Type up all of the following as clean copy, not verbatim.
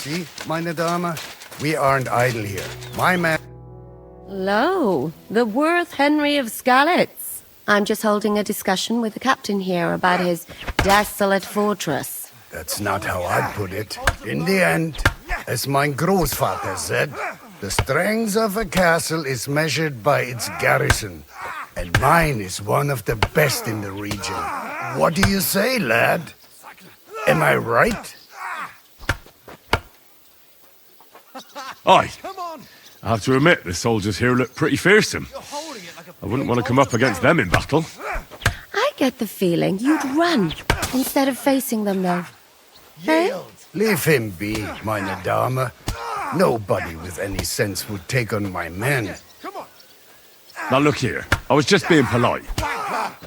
see, meine Dame? We aren't idle here. My man... Lo, the worth Henry of Skalitz. I'm just holding a discussion with the captain here about his desolate fortress. That's not how I'd put it. In the end, as mein Großvater said, the strength of a castle is measured by its garrison. And mine is one of the best in the region. What do you say, lad? Am I right? Aye. I have to admit, the soldiers here look pretty fearsome. I wouldn't want to come up against them in battle. I get the feeling you'd run instead of facing them, though. Hey? Leave him be, meine Dame. Nobody with any sense would take on my men. Now look here, I was just being polite.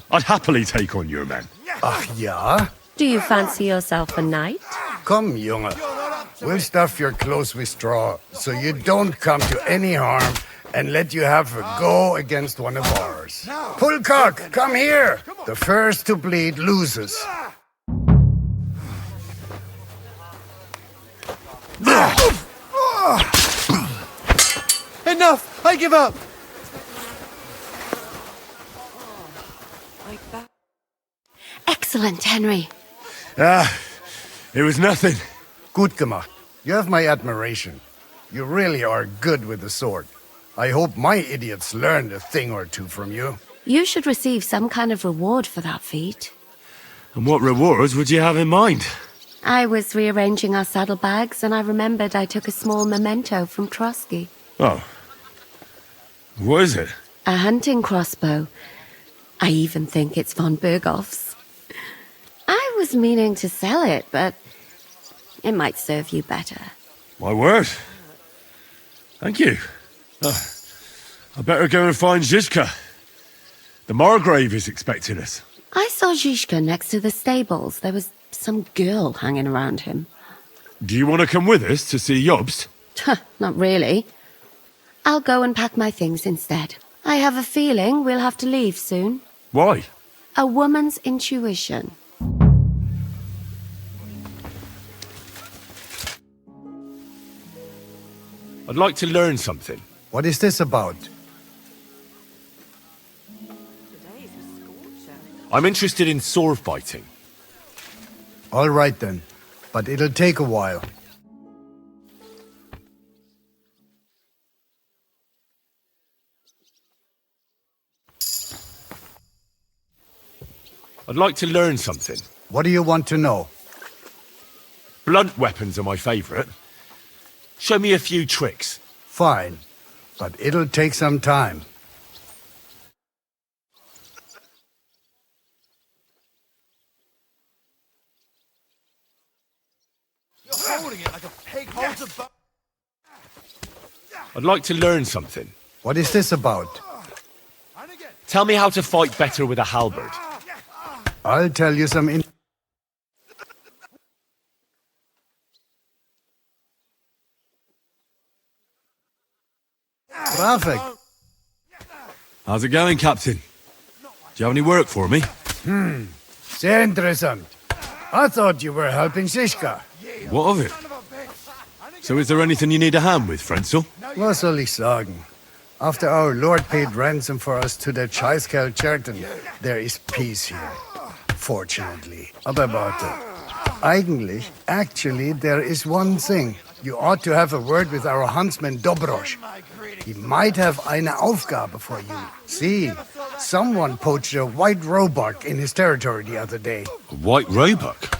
I'd happily take on your men. Ach ja? Do you fancy yourself a knight? Come, Junge. We'll stuff your clothes with straw, so you don't come to any harm, and let you have a go against one of ours. Pullcock, come here! The first to bleed loses. Enough! I give up! Excellent, Henry. It was nothing. Gut gemacht. You have my admiration. You really are good with the sword. I hope my idiots learned a thing or two from you. You should receive some kind of reward for that feat. And what rewards would you have in mind? I was rearranging our saddlebags, and I remembered I took a small memento from Trosky. Oh. What is it? A hunting crossbow. I even think it's von Berghoff's. I was meaning to sell it, but it might serve you better. My word. Thank you. I better go and find Zizka. The Margrave is expecting us. I saw Zizka next to the stables. There was some girl hanging around him. Do you want to come with us to see Jobst? Not really. I'll go and pack my things instead. I have a feeling we'll have to leave soon. Why? A woman's intuition. I'd like to learn something. What is this about? I'm interested in sword fighting. All right then, but it'll take a while. I'd like to learn something. What do you want to know? Blunt weapons are my favorite. Show me a few tricks. Fine, but it'll take some time. You're holding it like a pig holds a bone. I'd like to learn something. What is this about? Tell me how to fight better with a halberd. I'll tell you some Perfect. How's it going, Captain? Do you have any work for me? Sehr interessant. I thought you were helping Zizka. What of it? So is there anything you need a hand with, Frenzl? Was soll ich sagen? After our Lord paid ransom for us to the Czech, there is peace here. Fortunately. Aber warte. Actually, there is one thing. You ought to have a word with our Huntsman Dobrosh. He might have eine Aufgabe for you. See, someone poached a white roebuck in his territory the other day. A white roebuck?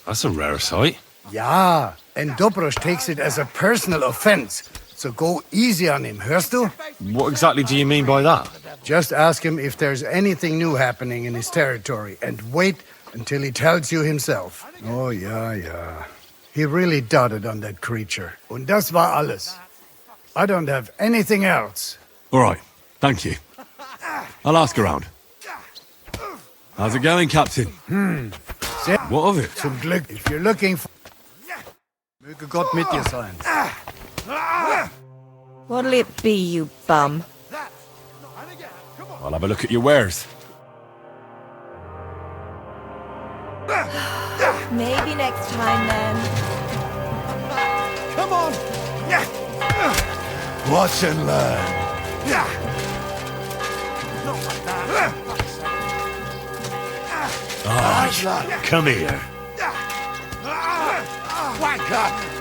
That's a rare sight. Ja, and Dobrosh takes it as a personal offense. So go easy on him, hörst du? What exactly do you mean by that? Just ask him if there's anything new happening in his territory, and wait until he tells you himself. Oh, ja. He really doted on that creature. Und das war alles. I don't have anything else. All right, thank you. I'll ask around. How's it going, Captain? What of it? Zum Glück, if you're looking for... Möge Gott mit dir sein. What'll it be, you bum? I'll have a look at your wares. Maybe next time, then. Come on! Watch and learn. Not like that. Alright, come here. Wanker!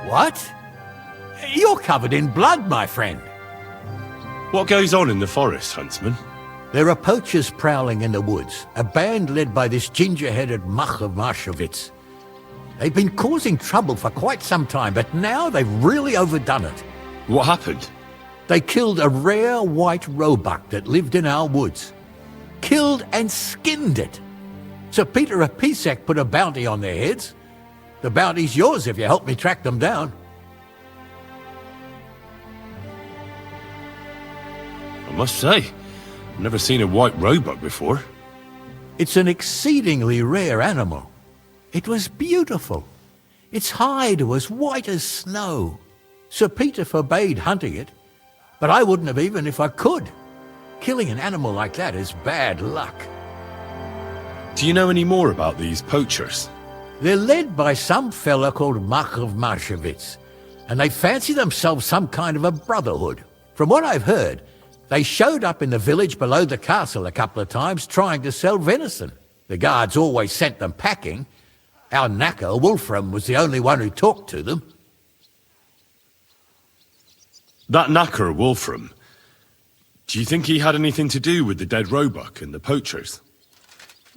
What? You're covered in blood, my friend. What goes on in the forest, Huntsman? There are poachers prowling in the woods, a band led by this ginger-headed muck of Marshowitz. They've been causing trouble for quite some time, but now they've really overdone it. What happened? They killed a rare white roebuck that lived in our woods. Killed and skinned it. Sir Peter of Pisek put a bounty on their heads. The bounty's yours if you help me track them down. I must say, I've never seen a white roebuck before. It's an exceedingly rare animal. It was beautiful. Its hide was white as snow. Sir Peter forbade hunting it, but I wouldn't have even if I could. Killing an animal like that is bad luck. Do you know any more about these poachers? They're led by some fella called Margrave Jobst, and they fancy themselves some kind of a brotherhood. From what I've heard, they showed up in the village below the castle a couple of times trying to sell venison. The guards always sent them packing. Our knacker, Wolfram, was the only one who talked to them. That knacker, Wolfram, do you think he had anything to do with the dead roebuck and the poachers?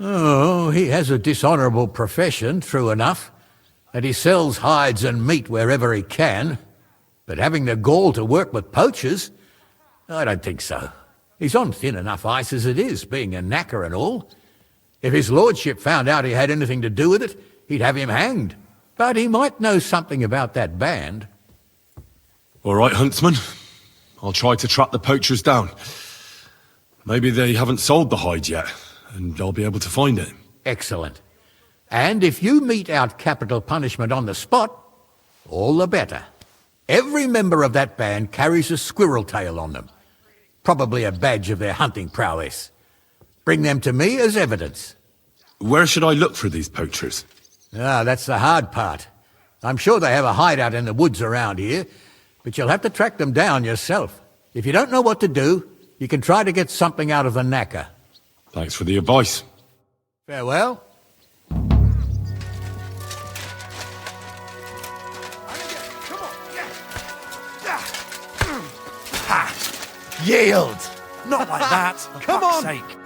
Oh, he has a dishonourable profession, true enough, and he sells hides and meat wherever he can. But having the gall to work with poachers, I don't think so. He's on thin enough ice as it is, being a knacker and all. If his lordship found out he had anything to do with it, he'd have him hanged. But he might know something about that band. All right, Huntsman. I'll try to track the poachers down. Maybe they haven't sold the hide yet, and I'll be able to find it. Excellent. And if you mete out capital punishment on the spot, all the better. Every member of that band carries a squirrel tail on them. Probably a badge of their hunting prowess. Bring them to me as evidence. Where should I look for these poachers? That's the hard part. I'm sure they have a hideout in the woods around here, but you'll have to track them down yourself. If you don't know what to do, you can try to get something out of the knacker. Thanks for the advice. Farewell. Yield! Not like that. For Come fuck's on. sake.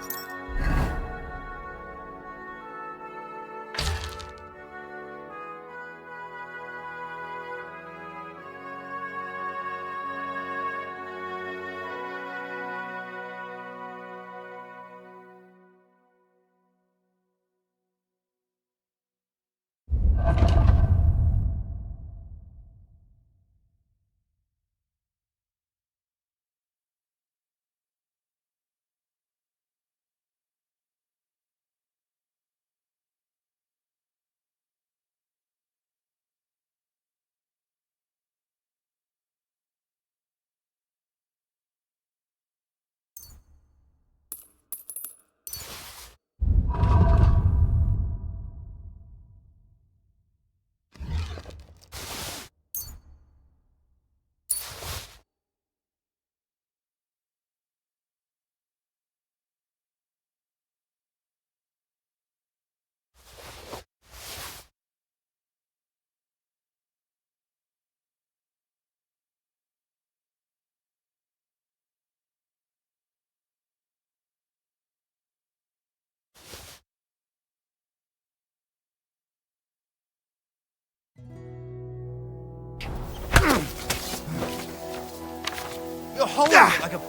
You're holding it like a...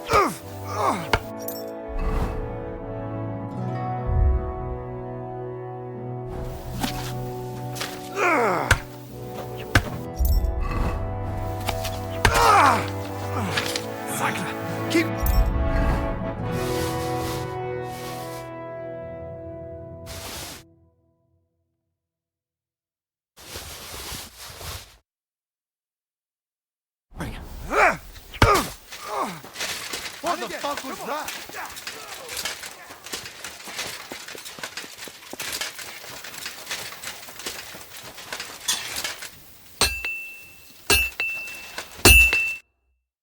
Keep... What the fuck was that?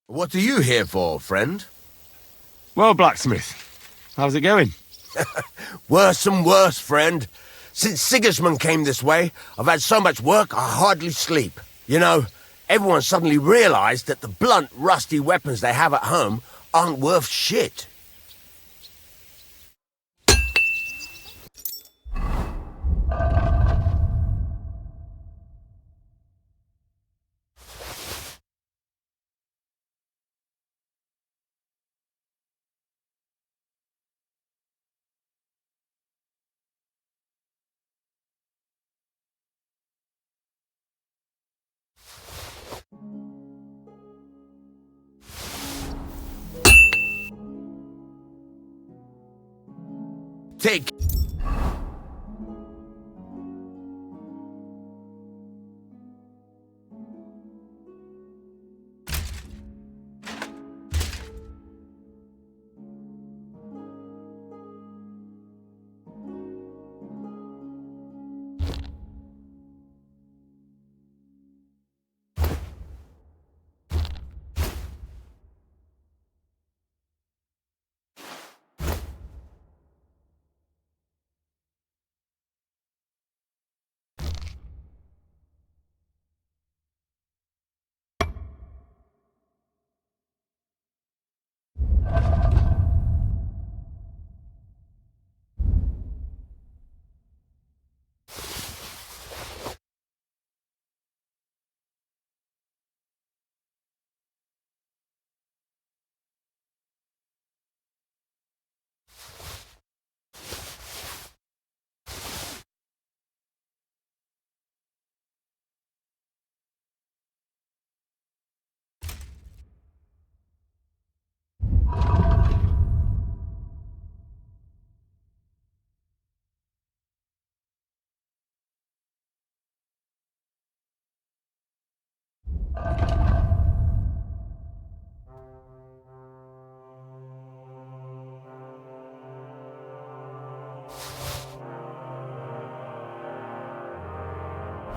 What are you here for, friend? Well, blacksmith, how's it going? Worse and worse, friend. Since Sigismund came this way, I've had so much work I hardly sleep. You know, everyone suddenly realized that the blunt, rusty weapons they have at home aren't worth shit. Take...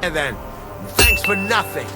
And then, thanks for nothing.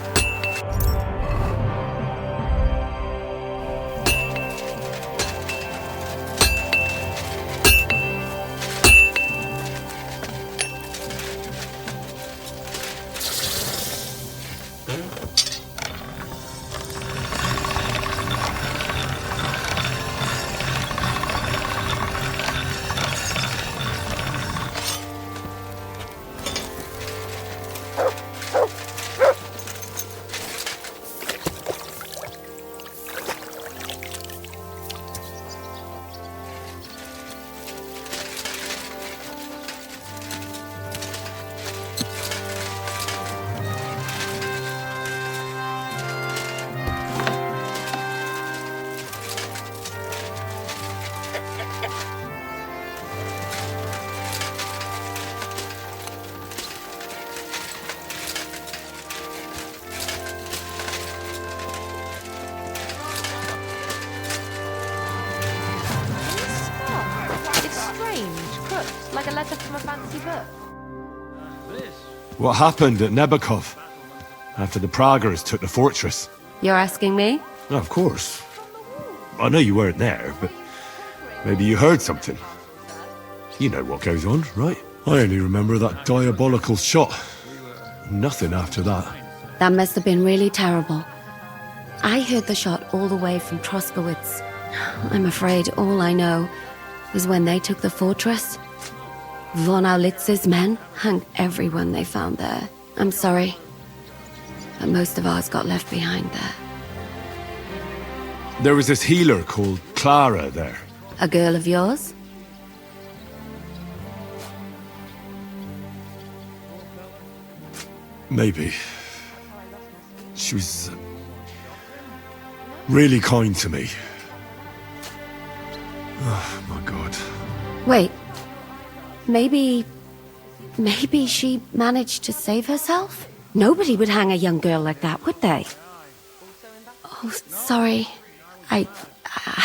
Like a letter from a fancy book. What happened at Nebakov after the Praggers took the fortress? You're asking me? Oh, of course. I know you weren't there, but maybe you heard something. You know what goes on, right? I only remember that diabolical shot. Nothing after that. That must have been really terrible. I heard the shot all the way from Troskowitz. I'm afraid all I know is when they took the fortress, Von Aulitz's men hung everyone they found there. I'm sorry, but most of ours got left behind there. There was this healer called Clara there. A girl of yours? Maybe. She was really kind to me. Oh, my God. Wait. Maybe she managed to save herself? Nobody would hang a young girl like that, would they? Oh, sorry. I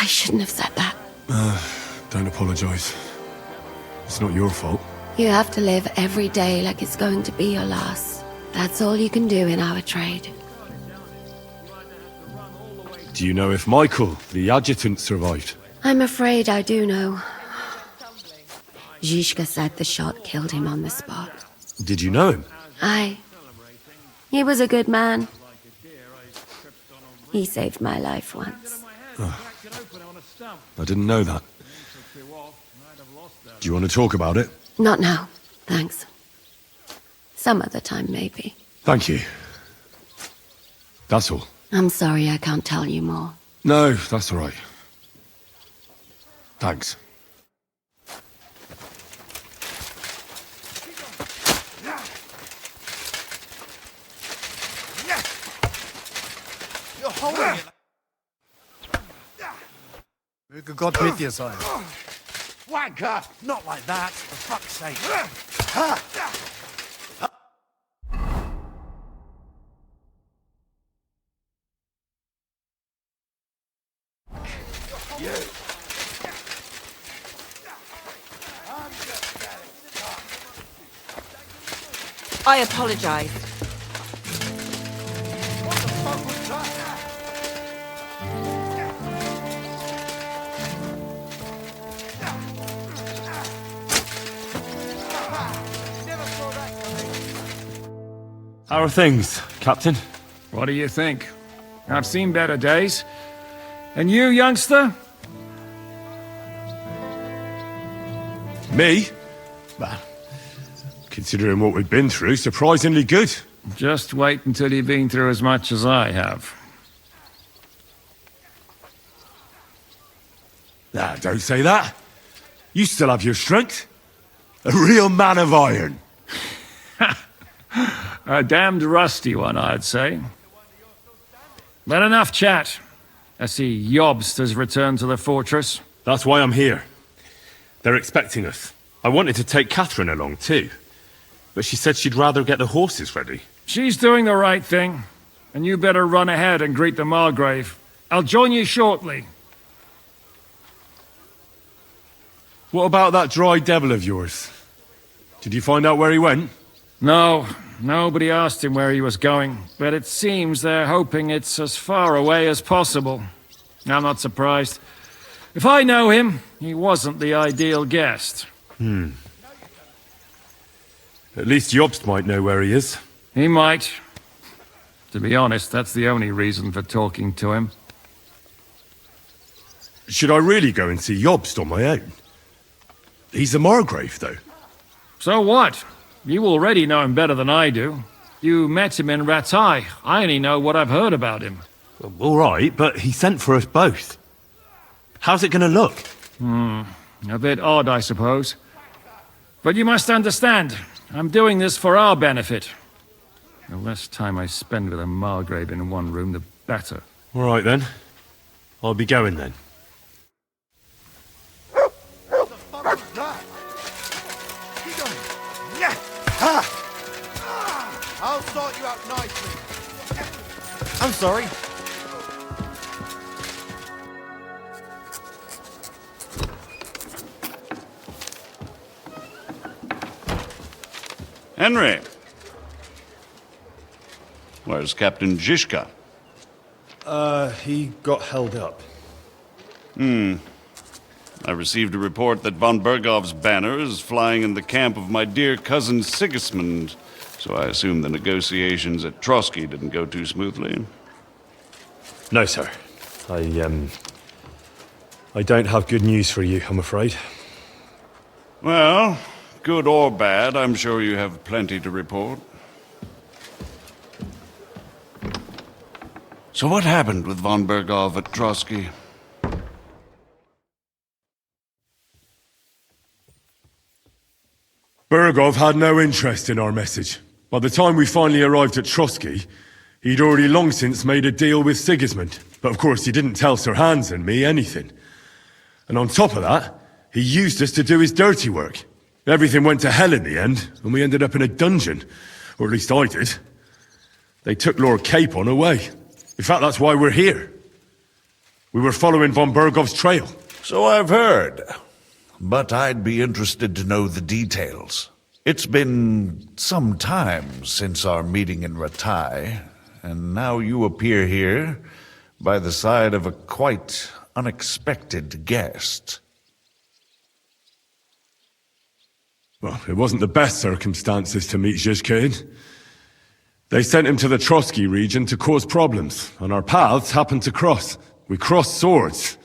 shouldn't have said that. Don't apologize. It's not your fault. You have to live every day like it's going to be your last. That's all you can do in our trade. Do you know if Michael, the adjutant, survived? I'm afraid I do know. Zizka said the shot killed him on the spot. Did you know him? Aye. He was a good man. He saved my life once. I didn't know that. Do you want to talk about it? Not now, thanks. Some other time, maybe. Thank you. That's all. I'm sorry I can't tell you more. No, that's all right. Thanks. You're holding it. Möge Gott mit dir sein. Wanker! Not like that, for fuck's sake. I apologize. What the fuck was that? Never saw that coming. How are things, Captain? What do you think? I've seen better days. And you, youngster? Me? Well, considering what we've been through, surprisingly good. Just wait until you've been through as much as I have. Nah, don't say that. You still have your strength. A real man of iron. A damned rusty one, I'd say. But enough chat. I see Jobst has returned to the fortress. That's why I'm here. They're expecting us. I wanted to take Catherine along, too. But she said she'd rather get the horses ready. She's doing the right thing. And you better run ahead and greet the Margrave. I'll join you shortly. What about that dry devil of yours? Did you find out where he went? No, nobody asked him where he was going. But it seems they're hoping it's as far away as possible. I'm not surprised. If I know him, he wasn't the ideal guest. At least Jobst might know where he is. He might. To be honest, that's the only reason for talking to him. Should I really go and see Jobst on my own? He's a Margrave, though. So what? You already know him better than I do. You met him in Ratai. I only know what I've heard about him. Well, all right, but he sent for us both. How's it going to look? A bit odd, I suppose. But you must understand, I'm doing this for our benefit. The less time I spend with a Margrave in one room, the better. All right, then. I'll be going, then. What the fuck was that? Keep going. Yeah! Ha! I'll sort you out nicely. I'm sorry. Henry! Where's Captain Zizka? He got held up. I received a report that von Bergov's banner is flying in the camp of my dear cousin Sigismund, so I assume the negotiations at Trosky didn't go too smoothly. No, sir. I don't have good news for you, I'm afraid. Well, good or bad, I'm sure you have So what happened with von Berghoff at Trosky? Berghoff had no interest in our message. By the time we finally arrived at Trosky, he'd already long since made a deal with Sigismund. But of course he didn't tell Sir Hans and me anything. And on top of that, he used us to do his dirty work. Everything went to hell in the end, and we ended up in a dungeon. Or at least I did. They took Lord Capon away. In fact, that's why we're here. We were following von Berghoff's trail. So I've heard. But I'd be interested to know the details. It's been some time since our meeting in Ratai, and now you appear here by the side of a quite unexpected guest. Well, it wasn't the best circumstances to meet Zizka in. They sent him to the Trosky region to cause problems, and our paths happened to cross. We crossed swords.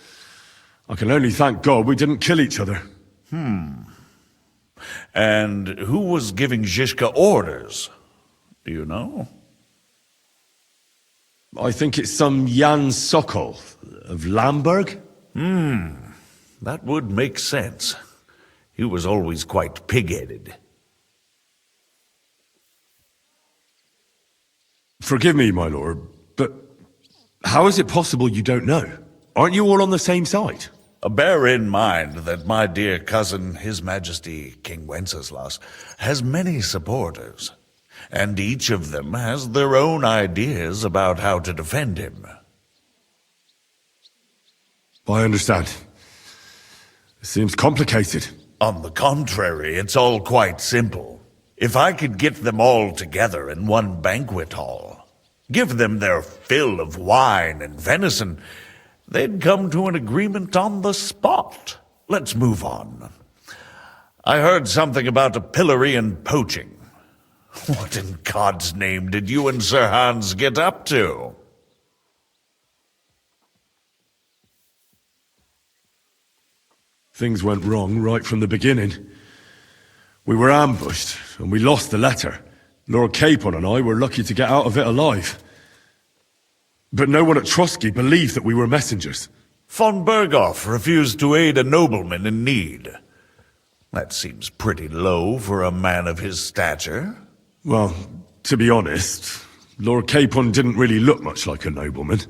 I can only thank God we didn't kill each other. And who was giving Zizka orders? Do you know? I think it's some Jan Sokol of Lamberg? That would make sense. He was always quite pig-headed. Forgive me, my lord, but how is it possible you don't know? Aren't you all on the same side? Bear in mind that my dear cousin, His Majesty King Wenceslas, has many supporters, and each of them has their own ideas about how to defend him. I understand. It seems complicated. On the contrary, it's all quite simple. If I could get them all together in one banquet hall, give them their fill of wine and venison, they'd come to an agreement on the spot. Let's move on. I heard something about a pillory and poaching. What in God's name did you and Sir Hans get up to? Things went wrong right from the beginning. We were ambushed, and we lost the letter. Lord Capon and I were lucky to get out of it alive. But no one at Trosky believed that we were messengers. Von Berghoff refused to aid a nobleman in need. That seems pretty low for a man of his stature. Well, to be honest, Lord Capon didn't really look much like a nobleman.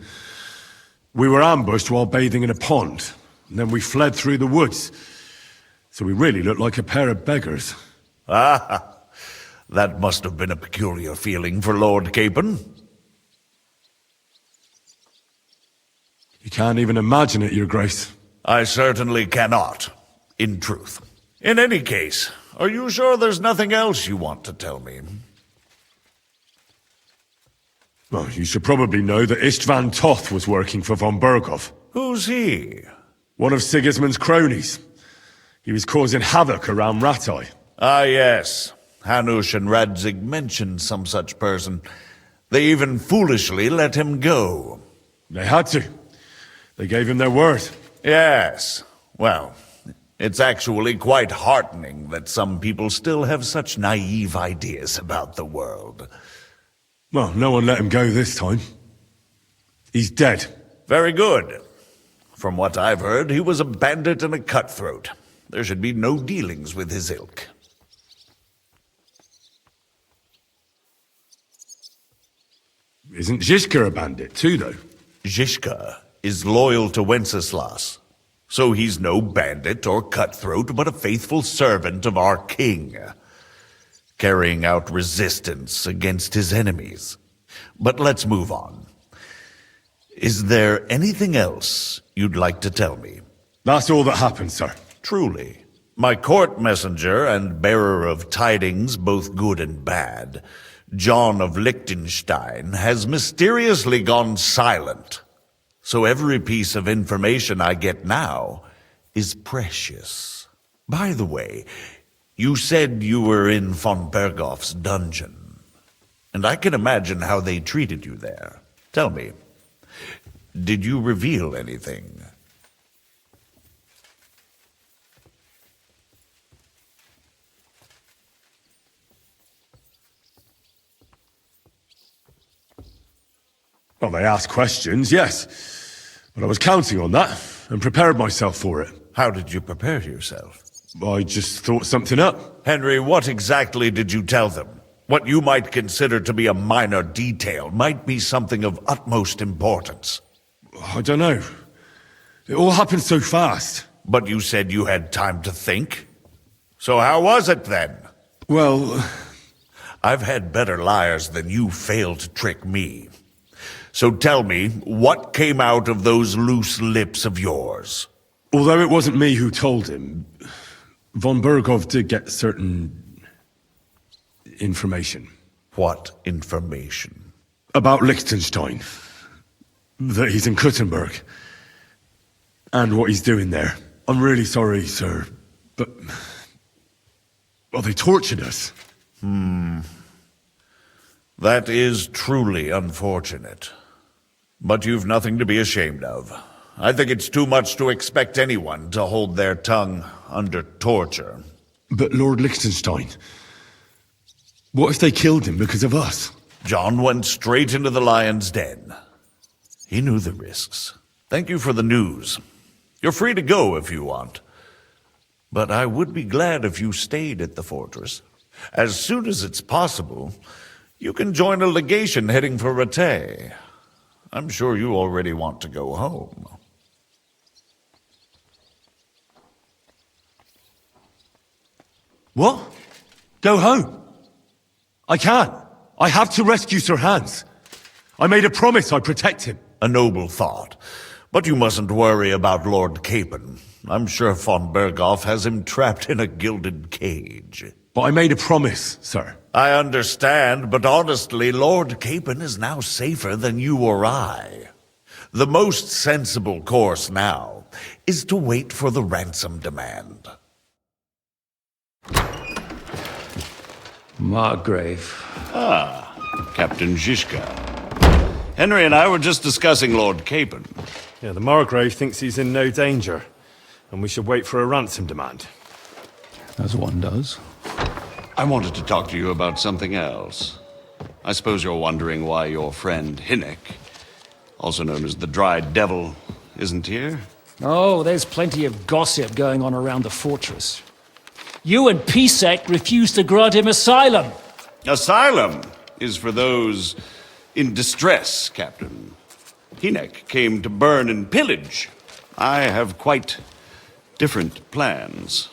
We were ambushed while bathing in a pond, and then we fled through the woods. So we really looked like a pair of beggars. Ah, that must have been a peculiar feeling for Lord Capon. You can't even imagine it, Your Grace. I certainly cannot, in truth. In any case, are you sure there's nothing else you want to tell me? Well, you should probably know that Istvan Toth was working for von Berghoff. Who's he? One of Sigismund's cronies. He was causing havoc around Ratai. Ah, yes. Hanush and Radzig mentioned some such person. They even foolishly let him go. They had to. They gave him their word. Yes. Well, it's actually quite heartening that some people still have such naive ideas about the world. Well, no one let him go this time. He's dead. Very good. From what I've heard, he was a bandit and a cutthroat. There should be no dealings with his ilk. Isn't Zizka a bandit too, though? Zizka is loyal to Wenceslas. So he's no bandit or cutthroat, but a faithful servant of our king, carrying out resistance against his enemies. But let's move on. Is there anything else you'd like to tell me? That's all that happened, sir. Truly. My court messenger and bearer of tidings, both good and bad, John of Liechtenstein, has mysteriously gone silent. So every piece of information I get now is precious. By the way, you said you were in von Berghoff's dungeon, and I can imagine how they treated you there. Tell me, did you reveal anything? Well, they asked questions, yes. But I was counting on that, and prepared myself for it. How did you prepare yourself? I just thought something up. Henry, what exactly did you tell them? What you might consider to be a minor detail might be something of utmost importance. I don't know. It all happened so fast. But you said you had time to think. So how was it then? Well, I've had better liars than you fail to trick me. So tell me, what came out of those loose lips of yours? although it wasn't me who told him, von Berghoff did get certain information. What information? About Liechtenstein. That he's in Kuttenberg. And what he's doing there. I'm really sorry, sir, but... well, they tortured us. That is truly unfortunate. But you've nothing to be ashamed of. I think it's too much to expect anyone to hold their tongue under torture. But Lord Liechtenstein... what if they killed him because of us? John went straight into the lion's den. He knew the risks. Thank you for the news. You're free to go if you want. But I would be glad if you stayed at the fortress. As soon as it's possible, you can join a legation heading for Rattay. I'm sure you already want to go home. What? Go home? I can't. I have to rescue Sir Hans. I made a promise I'd protect him. A noble thought. But you mustn't worry about Lord Capon. I'm sure von Berghoff has him trapped in a gilded cage. But I made a promise, sir. I understand, but honestly, Lord Capon is now safer than you or I. The most sensible course now is to wait for the ransom demand. Margrave. Ah, Captain Zizka. Henry and I were just discussing Lord Capon. Yeah, the Margrave thinks he's in no danger, and we should wait for a ransom demand. As one does. I wanted to talk to you about something else. I suppose you're wondering why your friend Hinnek, also known as the Dried Devil, isn't here? Oh, there's plenty of gossip going on around the fortress. You and Pisek refused to grant him asylum. Asylum is for those in distress, Captain. Hinnek came to burn and pillage. I have quite different plans.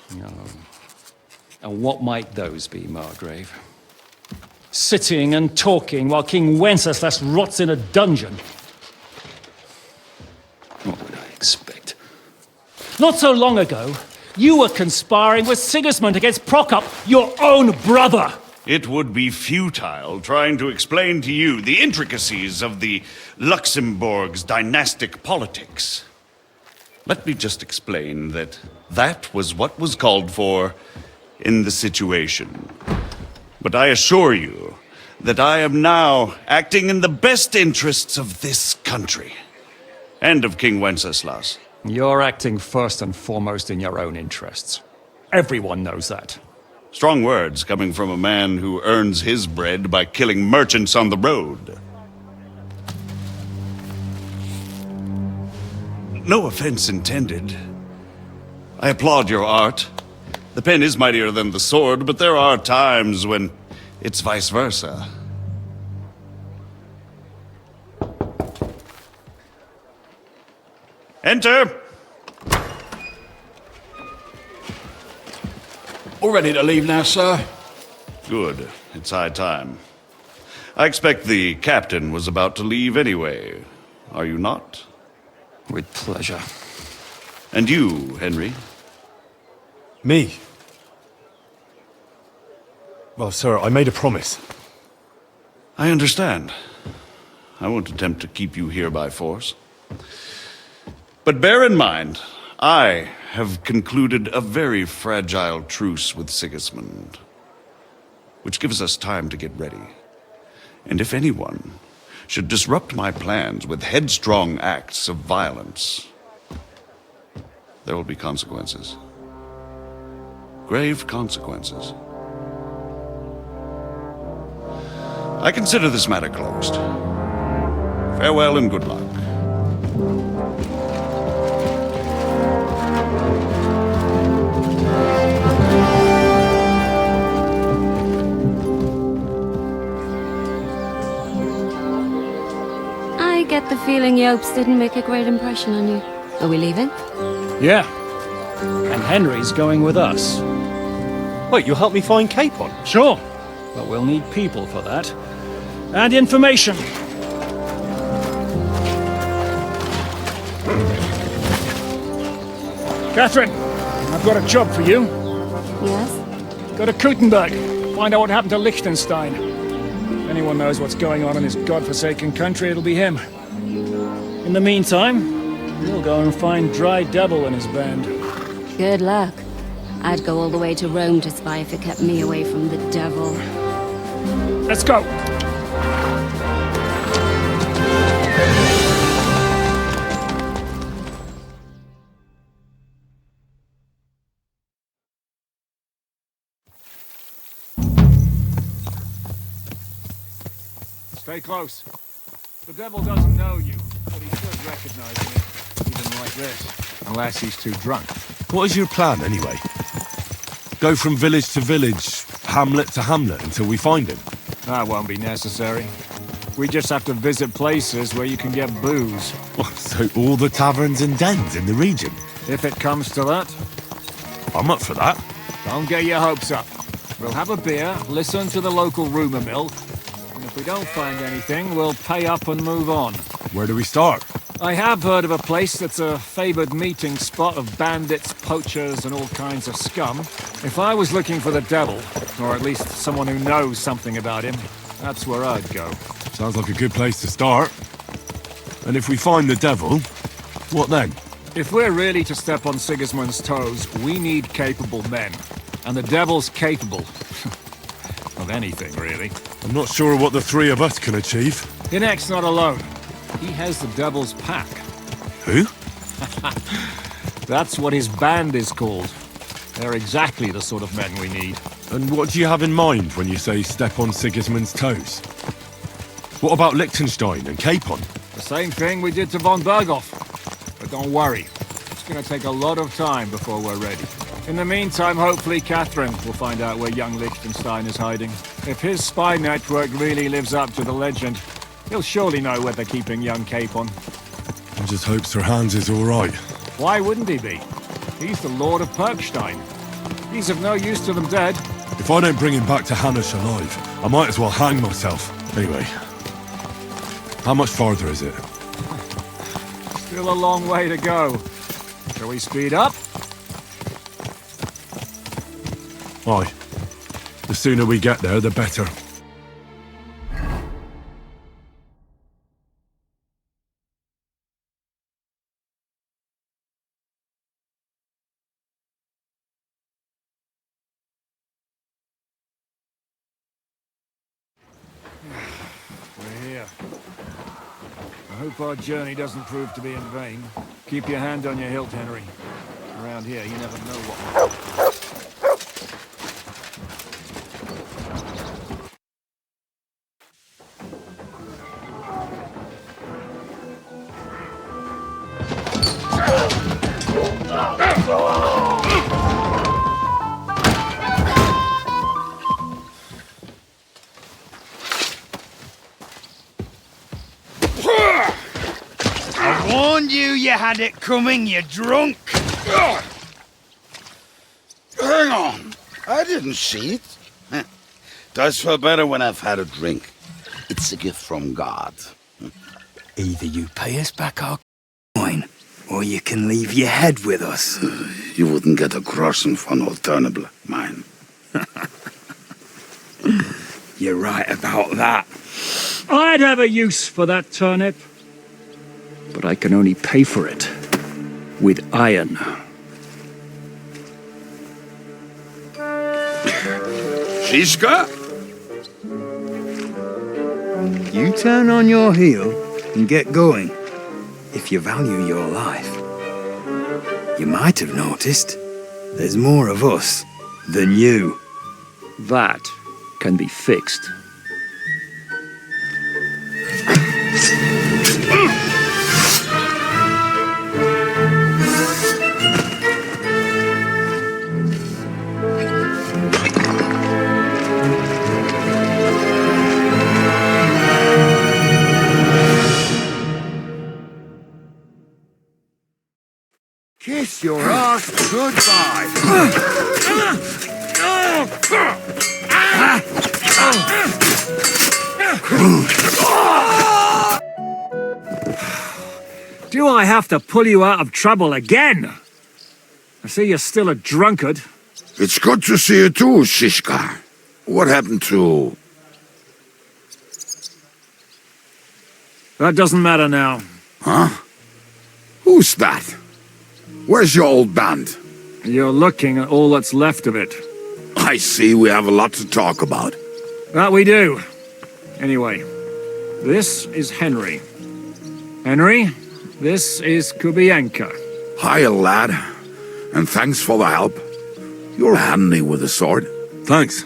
And what might those be, Margrave? Sitting and talking while King Wenceslas rots in a dungeon. What would I expect? Not so long ago, you were conspiring with Sigismund against Prokop, your own brother! It would be futile trying to explain to you the intricacies of the Luxembourg's dynastic politics. Let me just explain that that was what was called for in the situation. But I assure you that I am now acting in the best interests of this country and of King Wenceslas. You're acting first and foremost in your own interests. Everyone knows that. Strong words coming from a man who earns his bread by killing merchants on the road. No offense intended. I applaud your art. The pen is mightier than the sword, but there are times when it's vice versa. Enter! All ready to leave now, sir? Good. It's high time. I expect the captain was about to leave anyway. Are you not? With pleasure. And you, Henry? Me? Well, sir, I made a promise. I understand. I won't attempt to keep you here by force. But bear in mind, I have concluded a very fragile truce with Sigismund, which gives us time to get ready. And if anyone should disrupt my plans with headstrong acts of violence, there will be consequences. Grave consequences. I consider this matter closed. Farewell and good luck. I get the feeling Jobst didn't make a great impression on you. Are we leaving? Yeah. And Henry's going with us. Wait, you'll help me find Capon? Sure. But we'll need people for that. And information. Catherine, I've got a job for you. Yes? Go to Kuttenberg. Find out what happened to Liechtenstein. If anyone knows what's going on in his godforsaken country, it'll be him. In the meantime, we'll go and find Dry Devil and his band. Good luck. I'd go all the way to Rome to spy if it kept me away from the devil. Let's go! Stay close. The devil doesn't know you, but he should recognize me, even like this. Unless he's too drunk. What is your plan, anyway? Go from village to village, hamlet to hamlet, until we find him? That won't be necessary. We just have to visit places where you can get booze. So all the taverns and dens in the region? If it comes to that. I'm up for that. Don't get your hopes up. We'll have a beer, listen to the local rumour mill, and if we don't find anything, we'll pay up and move on. Where do we start? I have heard of a place that's a favoured meeting spot of bandits, poachers, and all kinds of scum. If I was looking for the devil, or at least someone who knows something about him, that's where I'd go. Sounds like a good place to start. And if we find the devil, what then? If we're really to step on Sigismund's toes, we need capable men. And the devil's capable. Of anything, really. I'm not sure what the three of us can achieve. Inek's not alone. He has the devil's pack. Who? That's what his band is called. They're exactly the sort of men we need. And what do you have in mind when you say step on Sigismund's toes? What about Liechtenstein and Capon? The same thing we did to von Berghoff. But don't worry. It's gonna take a lot of time before we're ready. In the meantime, hopefully Catherine will find out where young Liechtenstein is hiding. If his spy network really lives up to the legend, he'll surely know where they're keeping young Capon. I just hope Sir Hans is all right. Why wouldn't he be? He's the Lord of Perkstein. He's of no use to them dead. If I don't bring him back to Hanish alive, I might as well hang myself. Anyway, how much farther is it? Still a long way to go. Shall we speed up? Aye. The sooner we get there, the better. We're here. I hope our journey doesn't prove to be in vain. Keep your hand on your hilt, Henry. Around here, you never know what... I warned you had it coming, you drunk! Hang on. I didn't see it. Does feel better when I've had a drink. It's a gift from God. Either you pay us back our coin, or you can leave your head with us. You wouldn't get a groschen for an alternable, mine. You're right about that. I'd have a use for that turnip. But I can only pay for it with iron. Zizka? You turn on your heel and get going. If you value your life. You might have noticed there's more of us than you. That can be fixed. Kiss your ass goodbye. Do I have to pull you out of trouble again? I see you're still a drunkard. It's good to see you too, Zizka. What happened to... That doesn't matter now. Huh? Who's that? Where's your old band? You're looking at all that's left of it. I see we have a lot to talk about. That we do. Anyway, this is Henry. Henry, this is Kubyenka. Hiya, lad. And thanks for the help. You're handy with a sword. Thanks.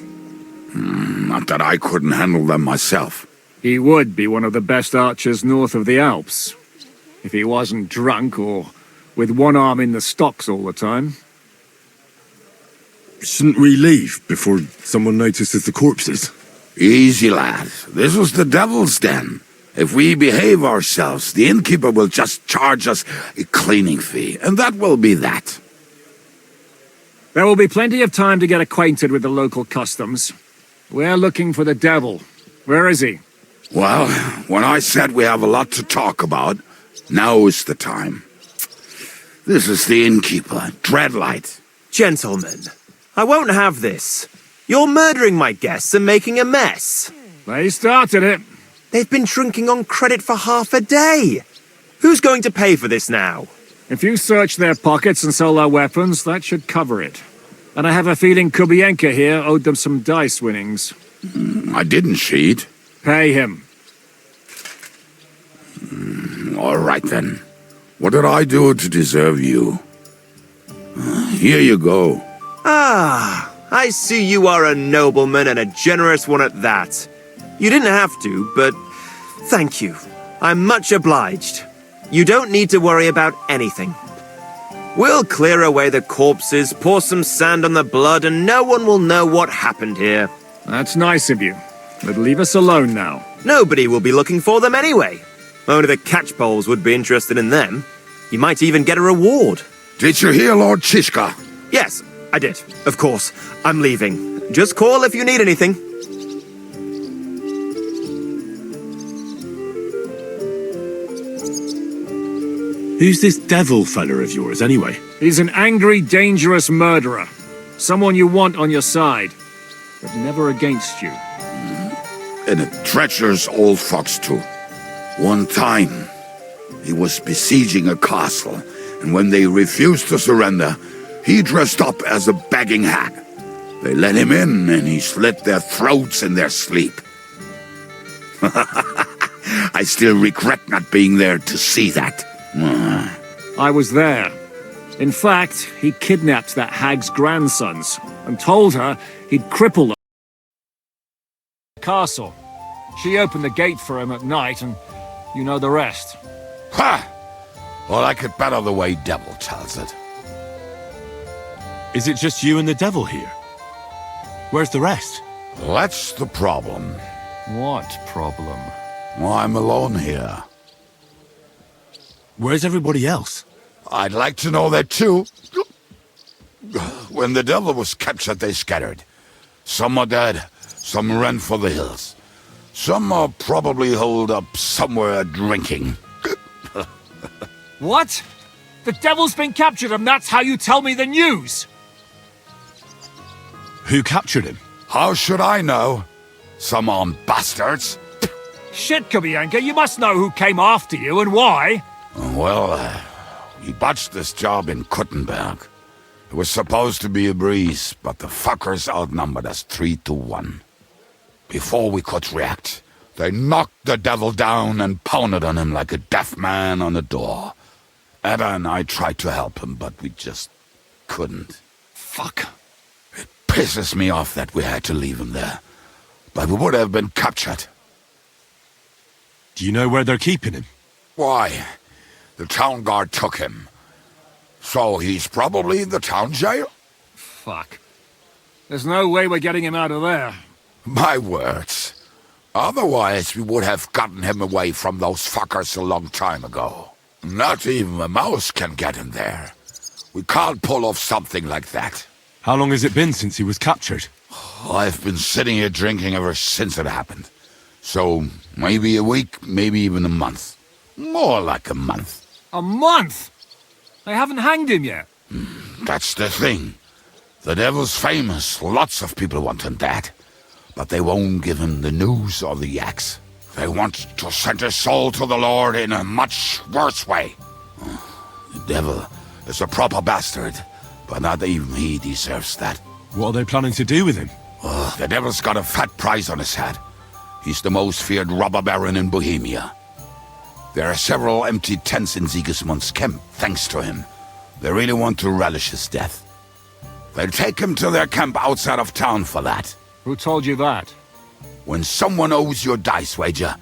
Not that I couldn't handle them myself. He would be one of the best archers north of the Alps. If he wasn't drunk or with one arm in the stocks all the time. Shouldn't we leave before someone notices the corpses? Easy, lad. This was the devil's den. If we behave ourselves, the innkeeper will just charge us a cleaning fee, and that will be that. There will be plenty of time to get acquainted with the local customs. We're looking for the devil. Where is he? Well, when I said we have a lot to talk about, now is the time. This is the innkeeper, Dreadlight. Gentlemen, I won't have this. You're murdering my guests and making a mess. They started it. They've been drinking on credit for half a day. Who's going to pay for this now? If you search their pockets and sell their weapons, that should cover it. And I have a feeling Kubyenka here owed them some dice winnings. I didn't cheat. Pay him. All right, then. What did I do to deserve you? Here you go. Ah, I see you are a nobleman and a generous one at that. You didn't have to, but thank you. I'm much obliged. You don't need to worry about anything. We'll clear away the corpses, pour some sand on the blood, and no one will know what happened here. That's nice of you. But leave us alone now. Nobody will be looking for them anyway. Only the catchpoles would be interested in them. You might even get a reward. Did you hear, Lord Zizka? Yes, I did. Of course. I'm leaving. Just call if you need anything. Who's this devil fella of yours, anyway? He's an angry, dangerous murderer. Someone you want on your side, but never against you. And a treacherous old fox, too. One time, he was besieging a castle, and when they refused to surrender, he dressed up as a begging hag. They let him in, and he slit their throats in their sleep. I still regret not being there to see that. I was there. In fact, he kidnapped that hag's grandsons and told her he'd cripple them. Castle. She opened the gate for him at night, and you know the rest. Ha! Well, I could better the way Devil tells it. Is it just you and the devil here? Where's the rest? That's the problem. What problem? Well, I'm alone here. Where's everybody else? I'd like to know that too. When the devil was captured, they scattered. Some are dead, some ran for the hills. Some are probably holed up somewhere drinking. What? The devil's been captured and that's how you tell me the news? Who captured him? How should I know? Some armed bastards. Shit, Kubyenka, you must know who came after you and why. Well, we botched this job in Kuttenberg. It was supposed to be a breeze, but the fuckers outnumbered us 3-1. Before we could react, they knocked the devil down and pounded on him like a deaf man on a door. Ada and I tried to help him, but we just couldn't. Fuck. It pisses me off that we had to leave him there. But we would have been captured. Do you know where they're keeping him? Why? The town guard took him. So he's probably in the town jail? Fuck. There's no way we're getting him out of there. My words. Otherwise, we would have gotten him away from those fuckers a long time ago. Not even a mouse can get in there. We can't pull off something like that. How long has it been since he was captured? I've been sitting here drinking ever since it happened. So, maybe a week, maybe even a month. More like a month. A month? They haven't hanged him yet. That's the thing. The devil's famous. Lots of people want him dead. But they won't give him the news or the axe. They want to send his soul to the Lord in a much worse way. The devil is a proper bastard, but not even he deserves that. What are they planning to do with him? The devil's got a fat price on his head. He's the most feared robber baron in Bohemia. There are several empty tents in Sigismund's camp, thanks to him. They really want to relish his death. They'll take him to their camp outside of town for that. Who told you that? When someone owes you a dice wager,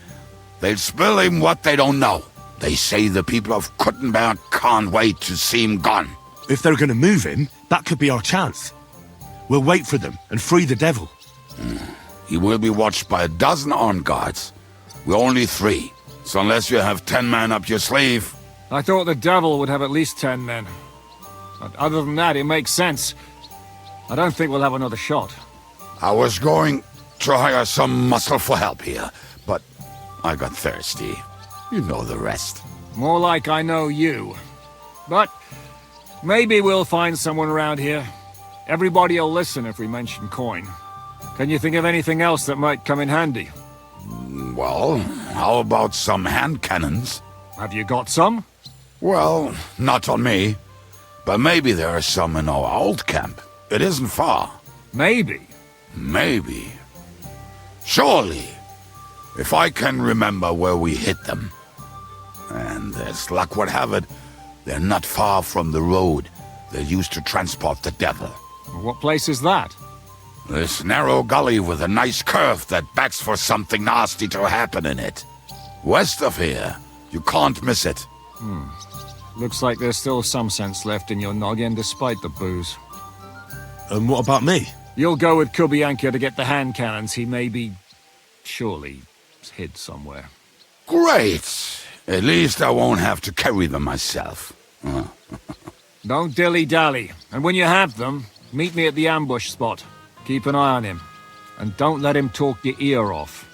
they'll spill him what they don't know. They say the people of Kuttenberg can't wait to see him gone. If they're going to move him, that could be our chance. We'll wait for them and free the devil. He will be watched by a dozen armed guards. We're only 3, so unless you have 10 men up your sleeve... I thought the devil would have at least 10 men. But other than that, it makes sense. I don't think we'll have another shot. I was going to hire some muscle for help here, but I got thirsty. You know the rest. More like I know you. But maybe we'll find someone around here. Everybody will listen if we mention coin. Can you think of anything else that might come in handy? Well, how about some hand cannons? Have you got some? Well, not on me. But maybe there are some in our old camp. It isn't far. Maybe. Maybe. Surely. If I can remember where we hid them. And as luck would have it, they're not far from the road they used to transport the devil. What place is that? This narrow gully with a nice curve that begs for something nasty to happen in it. West of here. You can't miss it. Looks like there's still some sense left in your noggin despite the booze. And what about me? You'll go with Kubyenka to get the hand cannons. He may be... surely hid somewhere. Great! At least I won't have to carry them myself. Don't dilly-dally. And when you have them, meet me at the ambush spot. Keep an eye on him. And don't let him talk your ear off.